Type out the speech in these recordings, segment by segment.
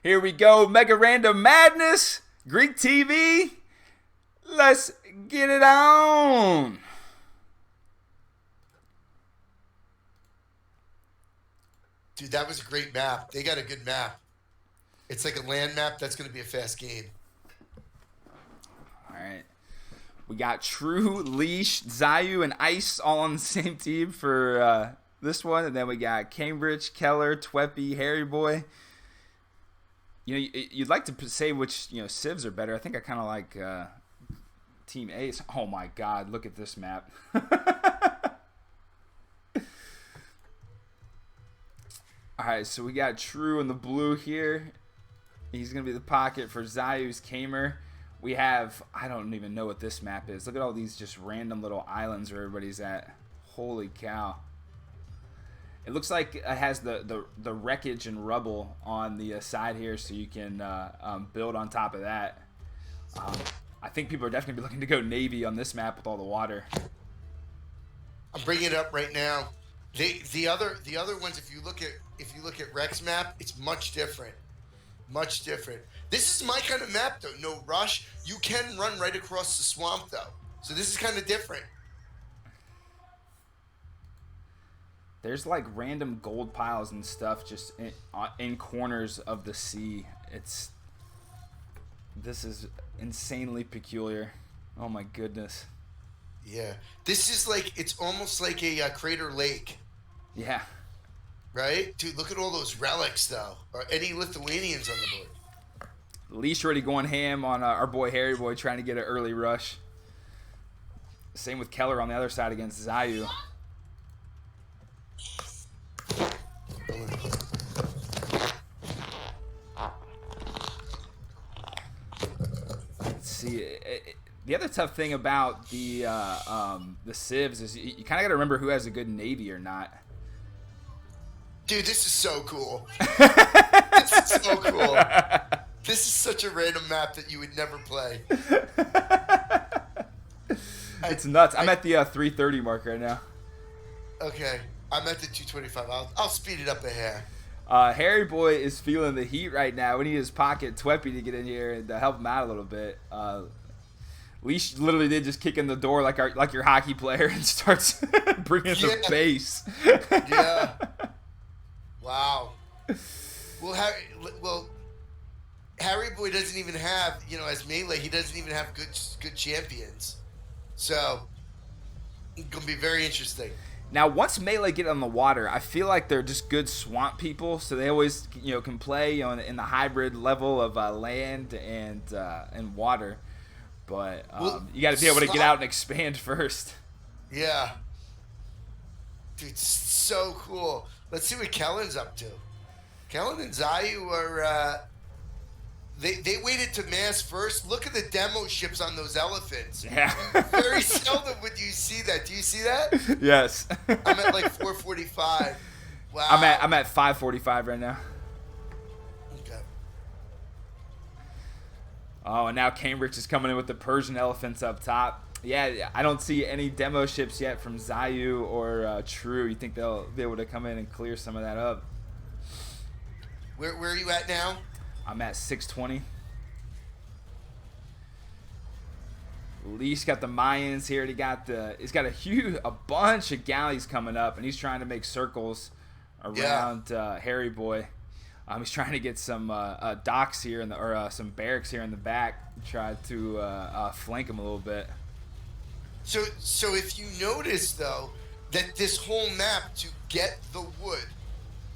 Here we go. Mega Random Madness. Greek TV. Let's get it on. Dude, that was a great map. They got a good map. It's like a land map. That's going to be a fast game. All right. We got True, Leash, Zayu, and Ice all on the same team for this one. And then we got Cambridge, Keller, Tweppy, Harry Boy. You know, you'd like to say which, Civs are better. I think I kind of like Team Ace. Oh, my God. Look at this map. All right, so we got True in the blue here. He's going to be the pocket for Zayu's Kamer. We have, I don't even know what this map is. Look at all these just random little islands where everybody's at. Holy cow. It looks like it has the wreckage and rubble on the side here, so you can build on top of that. I think people are definitely looking to go Navy on this map with all the water. I'm bringing it up right now. The other ones, if you look at Rex map, it's much different. Much different. This is my kind of map though. No rush. You can run right across the swamp though. So this is kind of different. There's like random gold piles and stuff just in corners of the sea. This is insanely peculiar. Oh my goodness. Yeah. This is like, it's almost like a crater lake. Yeah. Right? Dude, look at all those relics, though. Are any Lithuanians on the board? Leash already going ham on our boy Harry Boy trying to get an early rush. Same with Keller on the other side against Zayu. Let's see. The other tough thing about the Civs is you kind of got to remember who has a good Navy or not. Dude, this is so cool. This is so cool. This is such a random map that you would never play. It's nuts. I'm at the 330 mark right now. Okay. I'm at the 225. I'll speed it up a hair. Harry Boy is feeling the heat right now. We need his pocket Tweppy to get in here and help him out a little bit. Leash literally did just kick in the door like your hockey player and starts bringing the base. Yeah. Wow. Well, Harry Boy doesn't even have, as melee, he doesn't even have good champions. So, it's going to be very interesting. Now, once melee get on the water, I feel like they're just good swamp people, so they always, can play in the hybrid level of land and water. But you got to be able to get out and expand first. Yeah. Dude, so cool. Let's see what Kellen's up to. Kellen and Zayu are, they waited to mass first. Look at the demo ships on those elephants. Yeah. Very seldom would you see that. Do you see that? Yes. I'm at like 445. Wow. I'm at 545 right now. Okay. Oh, and now Cambridge is coming in with the Persian elephants up top. Yeah, I don't see any demo ships yet from Zayu or True. You think they'll be able to come in and clear some of that up? Where are you at now? I'm at 620. Leash got the Mayans here. He's got a bunch of galleys coming up, and he's trying to make circles around Harry Boy. He's trying to get some docks here or some barracks here in the back. Try to flank him a little bit. So if you notice though that this whole map, to get the wood,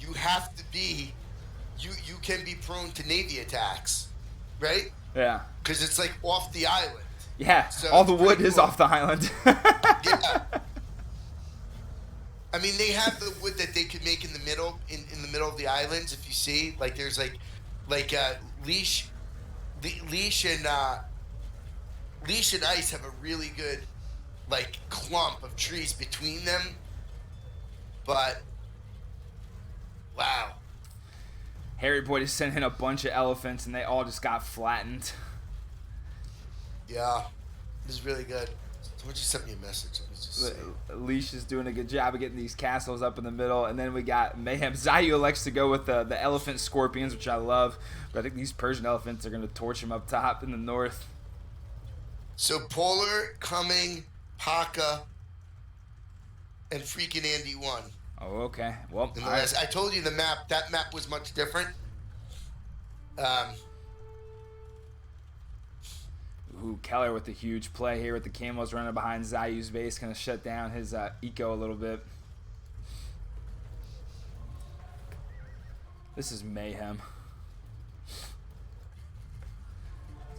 you have to be you can be prone to Navy attacks, right? Yeah. Because it's like off the island. Yeah. So all the wood is off the island. Yeah. I mean, they have the wood that they could make in the middle the middle of the islands. If you see, like there's like Leash and Ice have a really good like clump of trees between them. But wow. Harry Boy just sent in a bunch of elephants, and they all just got flattened. Yeah, this is really good. Someone just sent me a message. Let me just see. Leash is doing a good job of getting these castles up in the middle, and then we got Mayhem. Zayu likes to go with the elephant scorpions, which I love, but I think these Persian elephants are going to torch him up top in the north. So Polar, Cumming, Paka, and freaking Andy won. Oh, okay. Well, I told you the map. That map was much different. Ooh, Keller with the huge play here with the Camos running behind Zayu's base, going to shut down his eco a little bit. This is mayhem.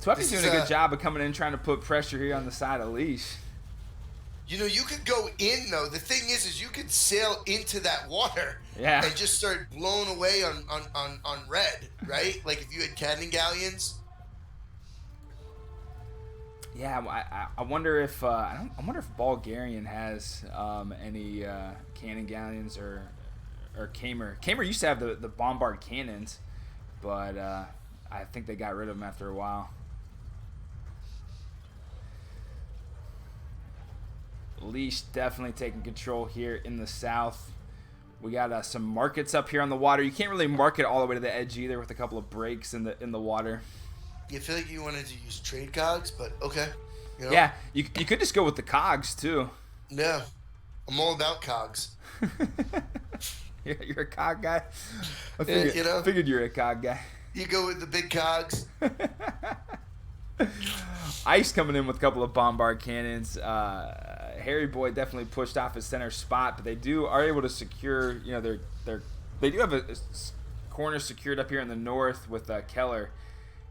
Sweppy's doing a good job of coming in trying to put pressure here on the side of Leash. You know, you could go in, though. The thing is you could sail into that water and just start blown away on red, right? Like if you had cannon galleons. Yeah, I wonder if I wonder if Bulgarian has any cannon galleons or Kamer. Kamer used to have the bombard cannons, but I think they got rid of them after a while. Leash definitely taking control here in the south. We got some markets up here on the water. You can't really market all the way to the edge either with a couple of breaks in the water. You feel like you wanted to use trade cogs, but okay. You know? Yeah, you could just go with the cogs too. Yeah, I'm all about cogs. You're a cog guy? I figured you're a cog guy. You go with the big cogs. Ice coming in with a couple of bombard cannons. Harry Boy definitely pushed off his center spot, but they are able to secure. You know, they do have a corner secured up here in the north with Keller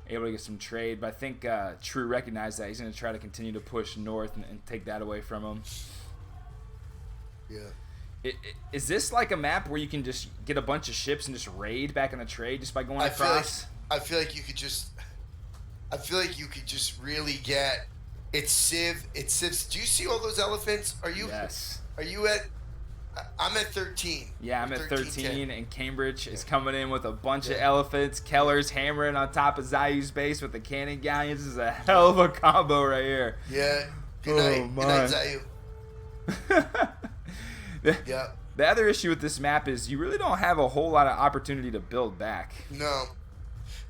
able to get some trade. But I think True recognized that he's going to try to continue to push north and take that away from him. Yeah. Is this like a map where you can just get a bunch of ships and just raid back in the trade just by going across? I feel like you could just. I feel like you could just really get. It's Civs. Do you see all those elephants? Yes. Are you at? I'm at 13. Yeah, I'm at 13, and Cambridge is coming in with a bunch of elephants. Keller's hammering on top of Zayu's base with the cannon galleons. This is a hell of a combo right here. Yeah. Good night. My. Good night, Zayu. Yeah. The other issue with this map is you really don't have a whole lot of opportunity to build back. No.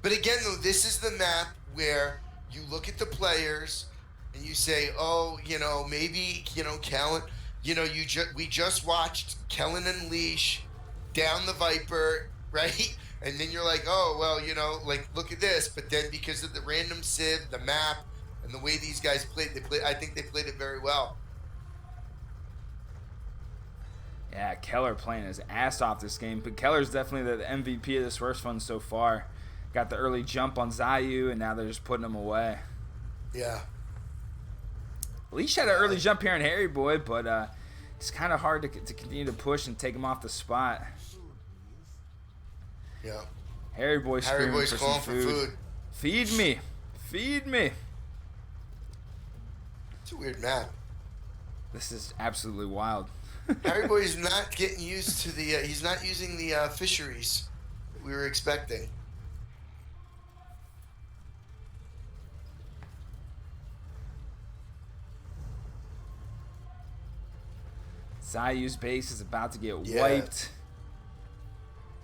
But again, though, this is the map where you look at the players and you say, oh, you know, maybe, you know, Kellen, you know, we just watched Kellen and Leash down the Viper, right? And then you're like, oh, well, you know, like, look at this. But then because of the random Civ, the map, and the way these guys played, I think they played it very well. Yeah, Keller playing his ass off this game. But Keller's definitely the MVP of this first one so far. Got the early jump on Zayu, and now they're just putting him away. Yeah. Leash had an early jump here on Harry Boy, but it's kind of hard to continue to push and take him off the spot. Yeah. Harry Boy's calling for food. Feed me. Feed me. It's a weird map. This is absolutely wild. Harry Boy's not getting used to the. He's not using the fisheries that we were expecting. Zayu's base is about to get wiped.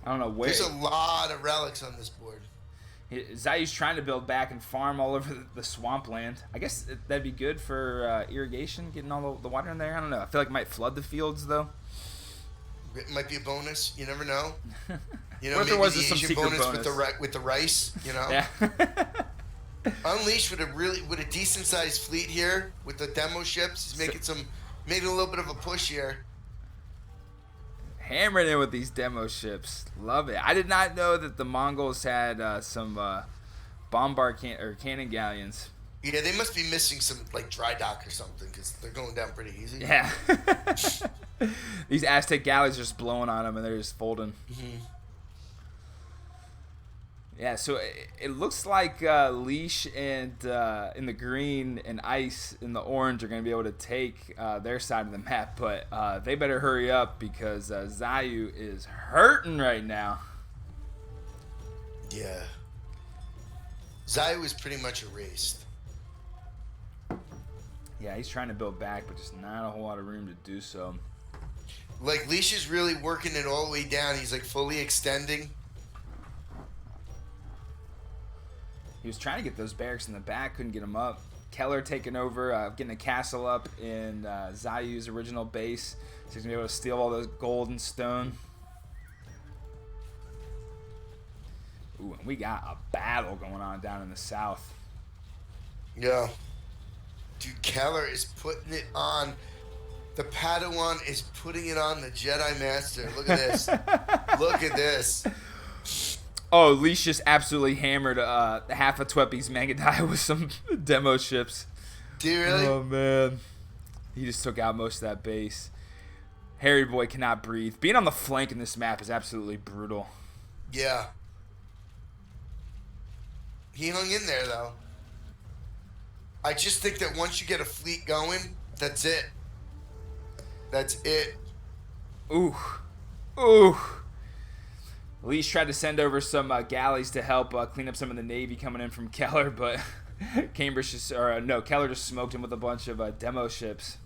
I don't know where. There's a lot of relics on this board. Zayu's trying to build back and farm all over the swampland. I guess that'd be good for irrigation, getting all the water in there. I don't know. I feel like it might flood the fields, though. It might be a bonus. You never know. You know, what if there was some secret bonus with the rice. You know. Yeah. Unleashed with a decent sized fleet here with the demo ships. He's making a little bit of a push here. Hammering in with these demo ships. Love it. I did not know that the Mongols had some bombard cannon galleons. Yeah, they must be missing some like dry dock or something because they're going down pretty easy. Yeah. These Aztec galleys are just blowing on them and they're just folding. Mm-hmm. Yeah, so it looks like Leash and in the green and Ice in the orange are going to be able to take their side of the map, but they better hurry up because Zayu is hurting right now. Yeah. Zayu is pretty much erased. Yeah, he's trying to build back, but just not a whole lot of room to do so. Like, Leash is really working it all the way down. He's, like, fully extending. He was trying to get those barracks in the back, couldn't get them up. Keller taking over, getting a castle up in Zayu's original base. So he's going to be able to steal all those gold and stone. Ooh, and we got a battle going on down in the south. Yeah. Dude, Keller is putting it on. The Padawan is putting it on the Jedi Master. Look at this. Look at this. Oh, Leash just absolutely hammered half of Tweppy's Mangadai with some demo ships. Do you really? Oh, man. He just took out most of that base. Harry Boy cannot breathe. Being on the flank in this map is absolutely brutal. Yeah. He hung in there, though. I just think that once you get a fleet going, that's it. That's it. Ooh. Ooh. Leash tried to send over some galleys to help clean up some of the navy coming in from Keller, but Keller just smoked him with a bunch of demo ships.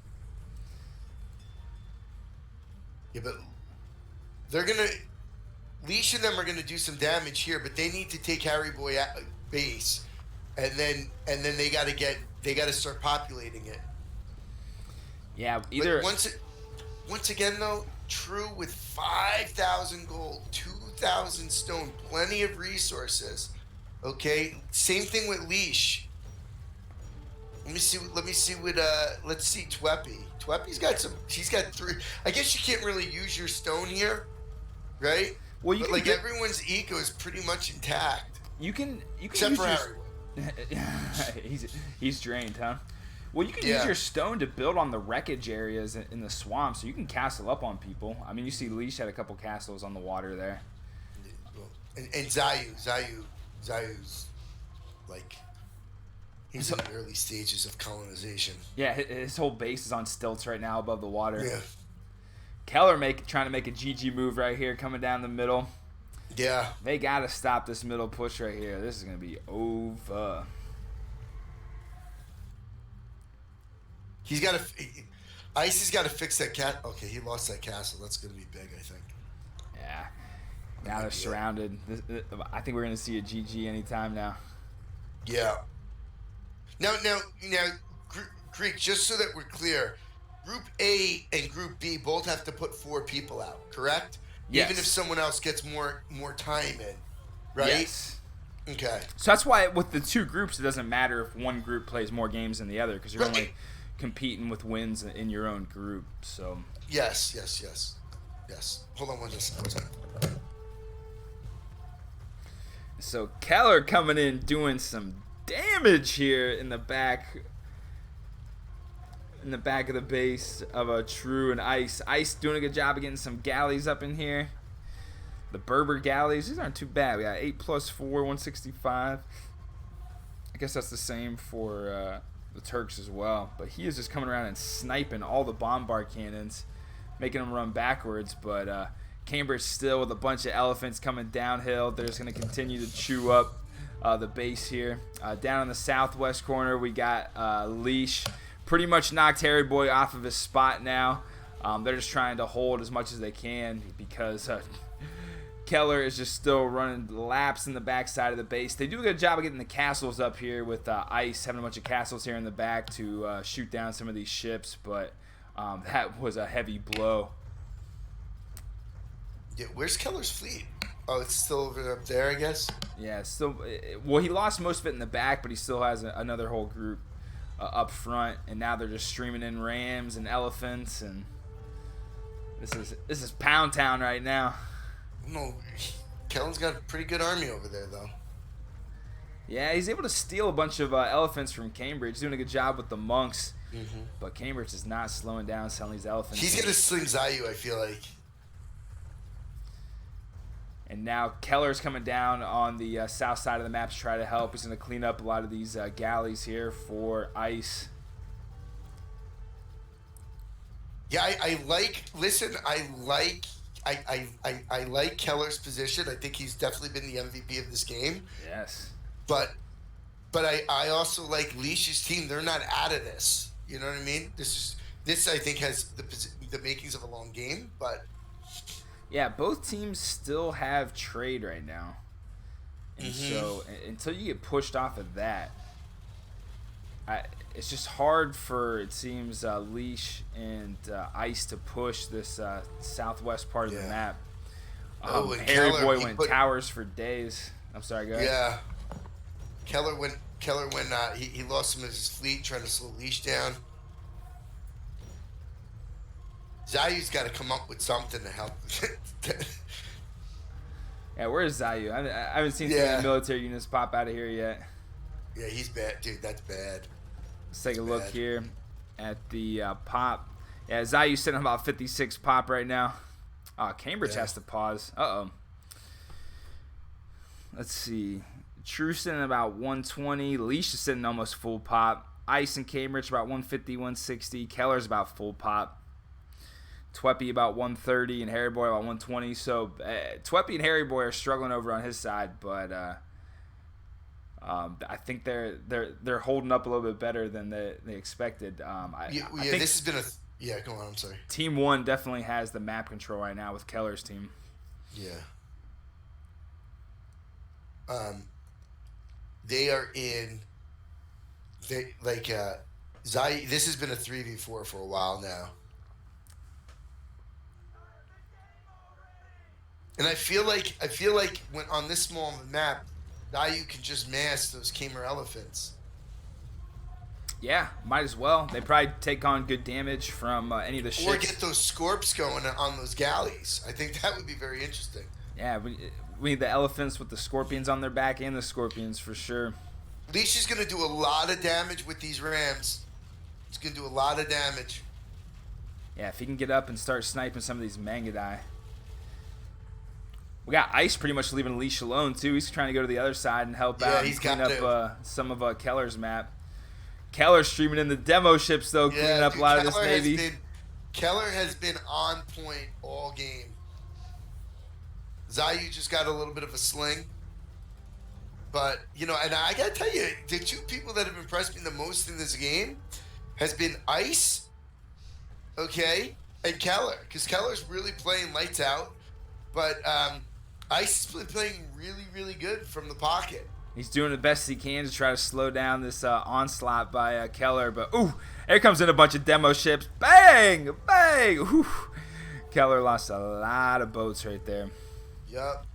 Yeah, but they're gonna. Leash and them are gonna do some damage here, but they need to take Harry Boy base, and then they gotta start populating it. Yeah, either. But once again though, True with 5,000 gold, 2,000 stone, plenty of resources. Okay, same thing with Leash. Let me see what. Let's see Tweppy. Tweppy's got some. She's got 3. I guess you can't really use your stone here, right? Well, but like everyone's eco is pretty much intact. You can except use for Harry. he's drained, huh? Well, you can use your stone to build on the wreckage areas in the swamp, so you can castle up on people. I mean, you see Leash had a couple castles on the water there. And Zayu's like, he's in the early stages of colonization. Yeah, his whole base is on stilts right now above the water. Yeah. Keller trying to make a GG move right here, coming down the middle. Yeah. They got to stop this middle push right here. This is going to be over. He's got to. Icy's got to fix that cat. Okay, he lost that castle. That's going to be big, I think. Yeah. Now they're surrounded. I think we're going to see a GG anytime now. Yeah. Now, Greek, just so that we're clear, Group A and Group B both have to put 4 people out, correct? Yes. Even if someone else gets more time in, right? Yes. Okay. So that's why with the 2 groups, it doesn't matter if one group plays more games than the other, because you're only competing with wins in your own group. So. Yes. Hold on one second. So Keller coming in doing some damage here in the back. In the back of the base of True and Ice. Ice doing a good job of getting some galleys up in here. The Berber galleys, these aren't too bad. We got 8 + 4, 165. I guess that's the same for the Turks as well. But he is just coming around and sniping all the bombard cannons, making them run backwards. But Cambridge still with a bunch of elephants coming downhill. They're just going to continue to chew up the base here. Down in the southwest corner, we got Leash. Pretty much knocked Harry Boy off of his spot now. They're just trying to hold as much as they can because Keller is just still running laps in the backside of the base. They do a good job of getting the castles up here with Ice having a bunch of castles here in the back to shoot down some of these ships, but that was a heavy blow. Yeah, where's Keller's fleet? Oh, it's still over up there, I guess? Yeah, still. Well, he lost most of it in the back, but he still has another whole group up front, and now they're just streaming in rams and elephants, and this is Pound Town right now. No, Kellen's got a pretty good army over there, though. Yeah, he's able to steal a bunch of elephants from Cambridge. He's doing a good job with the monks, but Cambridge is not slowing down selling these elephants. He's gonna sling Zayu, I feel like. And now Keller's coming down on the south side of the map to try to help. He's going to clean up a lot of these galleys here for Ice. Yeah, I like Keller's position. I think he's definitely been the MVP of this game. Yes. But I also like Leash's team. They're not out of this. You know what I mean? This I think has the makings of a long game, but Yeah, both teams still have trade right now. And so until you get pushed off of that, it's just hard for, it seems, Leash and Ice to push this southwest part of the map. and Harry Keller, Boy went towers for days. I'm sorry, go ahead. Yeah, Keller when he lost some of his fleet trying to slow Leash down. Zayu's got to come up with something to help. Yeah, where's Zayu? I haven't seen too many military units pop out of here yet. Yeah, he's bad, dude. That's bad. Let's take a look here at the pop. Yeah, Zayu's sitting about 56 pop right now. Cambridge has to pause. Uh-oh. Let's see. True sitting about 120. Leash is sitting almost full pop. Ice and Cambridge about 150, 160. Keller's about full pop. Tweppy about 130 and Harry Boy about 120. So Tweppy and Harry Boy are struggling over on his side, but I think they're holding up a little bit better than they expected. I think this has been go on. I'm sorry. Team 1 definitely has the map control right now with Keller's team. Yeah. They are in. Zayu. This has been a 3v4 for a while now. And I feel like when on this small of a map, Zayu can just mask those Kamer elephants. Yeah, might as well. They probably take on good damage from any of the ships. Or get those Scorps going on those galleys. I think that would be very interesting. Yeah, we need the elephants with the scorpions on their back and the scorpions for sure. Leash is going to do a lot of damage with these rams. He's going to do a lot of damage. Yeah, if he can get up and start sniping some of these Mangudai. We got Ice pretty much leaving Leash alone, too. He's trying to go to the other side and help out and clean up some of Keller's map. Keller's streaming in the demo ships, though, cleaning up a lot of this Navy. Keller has been on point all game. Zayu just got a little bit of a sling. But, and I got to tell you, the two people that have impressed me the most in this game has been Ice, and Keller. Because Keller's really playing lights out. But Ice has been playing really, really good from the pocket. He's doing the best he can to try to slow down this onslaught by Keller. But, here comes in a bunch of demo ships. Bang! Bang! Ooh. Keller lost a lot of boats right there. Yup.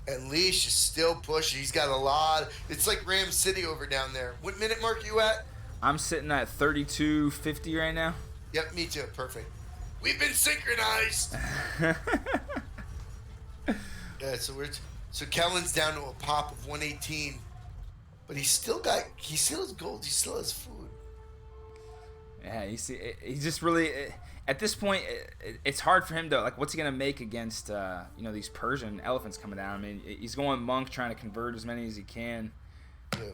And Leash is still pushing. He's got a lot. It's like Ram City over down there. What minute mark are you at? I'm sitting at 32:50 right now. Yep, me too. Perfect. We've been synchronized. Yeah, so Kellen's down to a pop of 118, but he still has gold. He still has food. Yeah, you see, he's just really at this point. It's hard for him to what's he gonna make against these Persian elephants coming down. I mean, he's going monk trying to convert as many as he can. Yeah.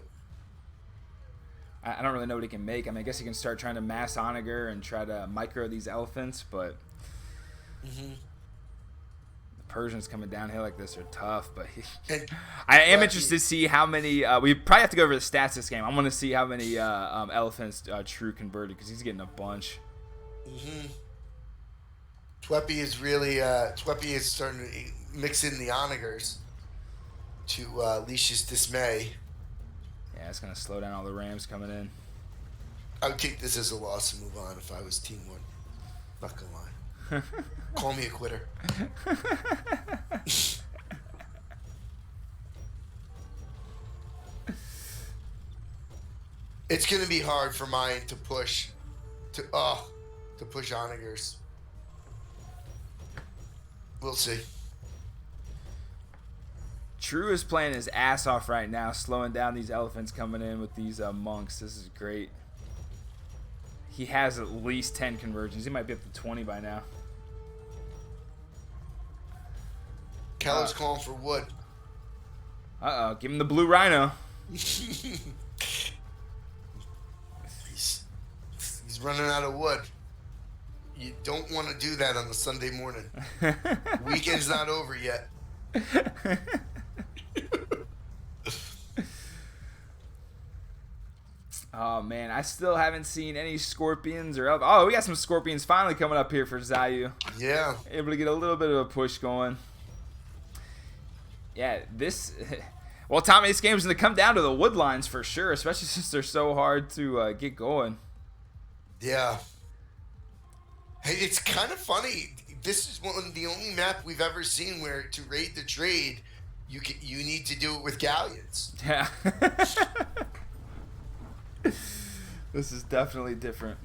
I don't really know what he can make. I mean, I guess he can start trying to mass onager and try to micro these elephants, but the Persians coming downhill like this are tough. But I am interested to see how many. We probably have to go over the stats this game. I want to see how many elephants True converted because he's getting a bunch. Tweppy is starting to mix in the onagers to Leash's dismay. Yeah, it's going to slow down all the Rams coming in. I would take this as a loss and move on if I was Team 1. Not going to lie. Call me a quitter. It's going to be hard for mine to push onagers. We'll see. True is playing his ass off right now, slowing down these elephants coming in with these monks. This is great. He has at least 10 conversions. He might be up to 20 by now. Keller's calling for wood. Uh-oh. Give him the blue rhino. He's running out of wood. You don't want to do that on the Sunday morning. Weekend's not over yet. Oh, man. I still haven't seen any scorpions or... Oh, we got some scorpions finally coming up here for Zayu. Yeah. Able to get a little bit of a push going. Yeah, this... Well, Tommy, this game's going to come down to the wood lines for sure, especially since they're so hard to get going. Yeah. Hey, it's kind of funny. This is the only map we've ever seen where to raid the trade, you need to do it with galleons. Yeah. This is definitely different.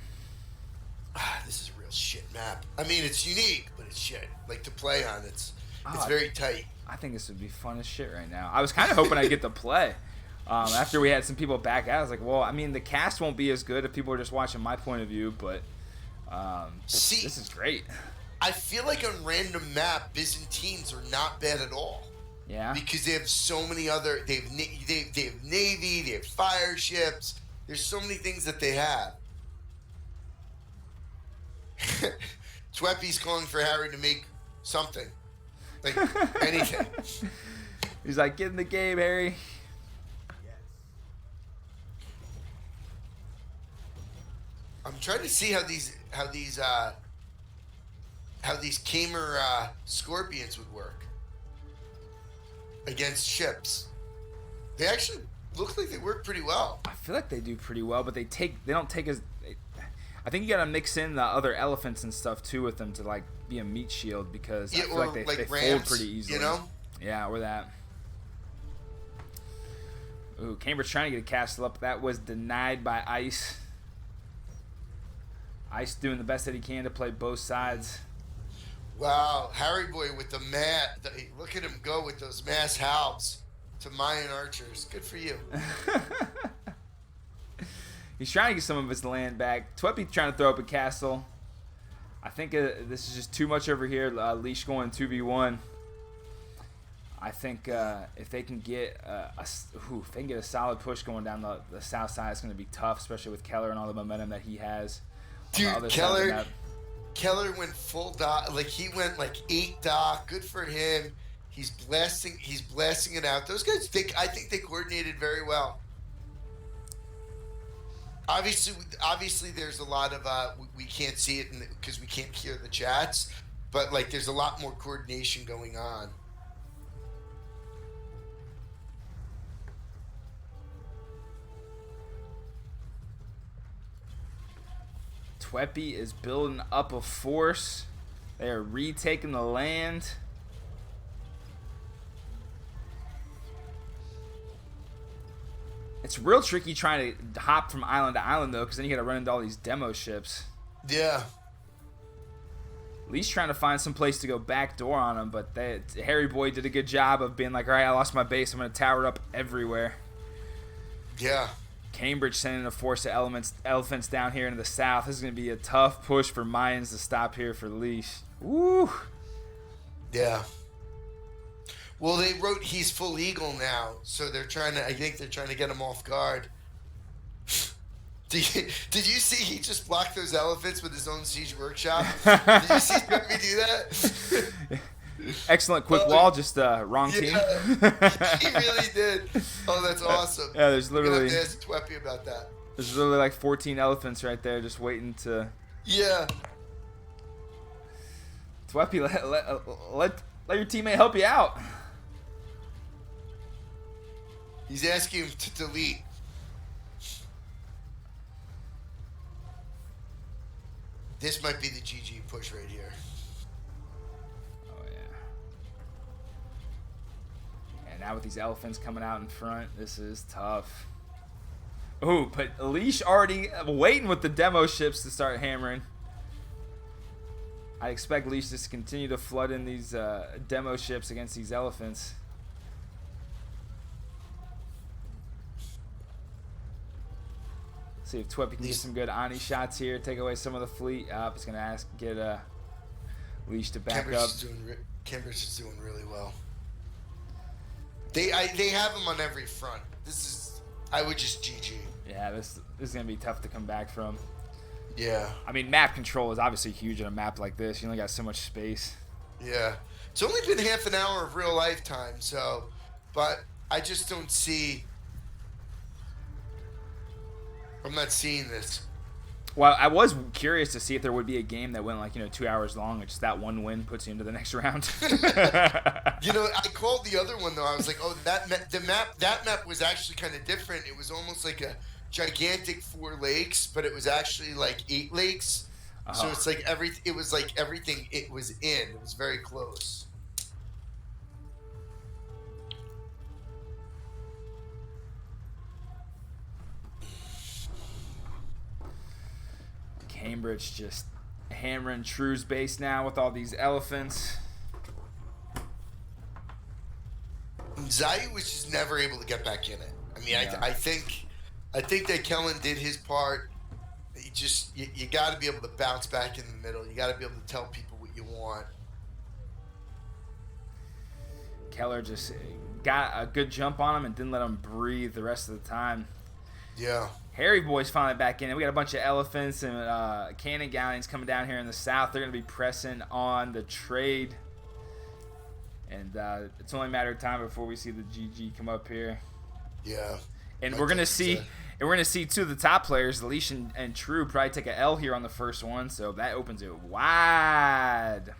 This is a real shit map. I mean, it's unique, but it's shit. Like, to play on, it's very tight. I think this would be fun as shit right now. I was kind of hoping I'd get to play. After we had some people back out, I was like, well, I mean, the cast won't be as good if people are just watching my point of view, but this is great. I feel like on random map, Byzantines are not bad at all. Yeah. Because they have so many other... They have Navy, they have fire ships. There's so many things that they have. Tweppy's calling for Harry to make something. Like, anything. He's like, get in the game, Harry. I'm trying to see how these Kamer scorpions would work against ships. They actually look like they work pretty well. I feel like they do pretty well, but they don't take as... I think you gotta mix in the other elephants and stuff too with them to like be a meat shield, because I feel like they rams, fold pretty easily. You know? Yeah, or that. Ooh, Cambridge trying to get a castle up. That was denied by Ice. Ice doing the best that he can to play both sides. Wow, Harry Boy with the look at him go with those mass halbs to Mayan archers. Good for you. He's trying to get some of his land back. Tweppy trying to throw up a castle. I think this is just too much over here. Leash going 2v1. I think if they can get a solid push going down the south side, it's going to be tough, especially with Keller and all the momentum that he has. Dude, Keller went full dock. Like, he went like 8 dock. Good for him. He's blasting it out. Those guys I think they coordinated very well. Obviously, there's a lot of we can't see it because we can't hear the chats, but like there's a lot more coordination going on. Tweppy is building up a force. They are retaking the land. It's real tricky trying to hop from island to island, though, because then you got to run into all these demo ships. Yeah. At least trying to find some place to go backdoor on them, but Harry Boy did a good job of being like, all right, I lost my base. I'm going to tower it up everywhere. Yeah. Cambridge sending a force of elephants down here into the south. This is going to be a tough push for Mayans to stop here for Leash. Woo! Yeah. Well, they wrote he's full eagle now, so I think they're trying to get him off guard. Did you see he just blocked those elephants with his own siege workshop? Did you see me do that? Excellent quick wall, just wrong team. He really did. Oh, that's awesome. Yeah, there's literally... I'm gonna have to ask Tweppy about that. There's literally like 14 elephants right there just waiting to... Yeah. Tweppy, let your teammate help you out. He's asking him to delete. This might be the GG push right here. Oh, yeah. And now with these elephants coming out in front, this is tough. Ooh, but Leash already waiting with the demo ships to start hammering. I expect Leash to continue to flood in these demo ships against these elephants. See if Tweppy can get some good Ani shots here, take away some of the fleet. It's going to get Leash to back up. Cambridge is doing really well. They have him on every front. I would just GG. Yeah, this is going to be tough to come back from. Yeah. I mean, map control is obviously huge on a map like this. You only got so much space. Yeah. It's only been half an hour of real life time, but I just don't see... I'm not seeing this. Well, I was curious to see if there would be a game that went like 2 hours long, and just that one win puts you into the next round. I called the other one though. I was like, oh, that map was actually kind of different. It was almost like a gigantic 4 lakes, but it was actually like 8 lakes. So it's like it was like everything it was in. It was very close. Cambridge just hammering True's base now with all these elephants. Zayu was just never able to get back in it. I mean, Yeah. I think that Kellen did his part. You got to be able to bounce back in the middle. You got to be able to tell people what you want. Keller just got a good jump on him and didn't let him breathe the rest of the time. Yeah. Harry Boy's finally back in. We got a bunch of elephants and cannon galleons coming down here in the south. They're going to be pressing on the trade. And it's only a matter of time before we see the GG come up here. Yeah. And we're gonna see two of the top players, Leash and True, probably take a L here on the first one. So that opens it wide.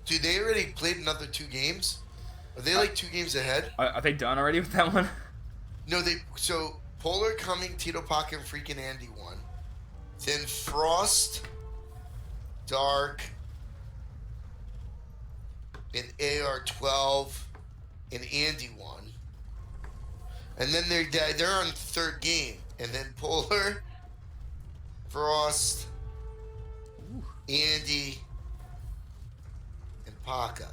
Dude, they already played another 2 games. Are they like 2 games ahead? Are they done already with that one? No, so Polar Coming, Tito Pac, and freaking Andy won. Then Frost, Dark, and AR12, and Andy won. And then they're on 3rd game. And then Polar, Frost, Andy, and Paca.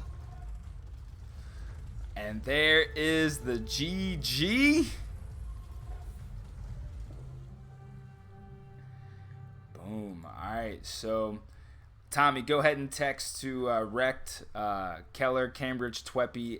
And there is the GG. Boom. All right. So, Tommy, go ahead and text to Rect, Keller, Cambridge, Tweppy,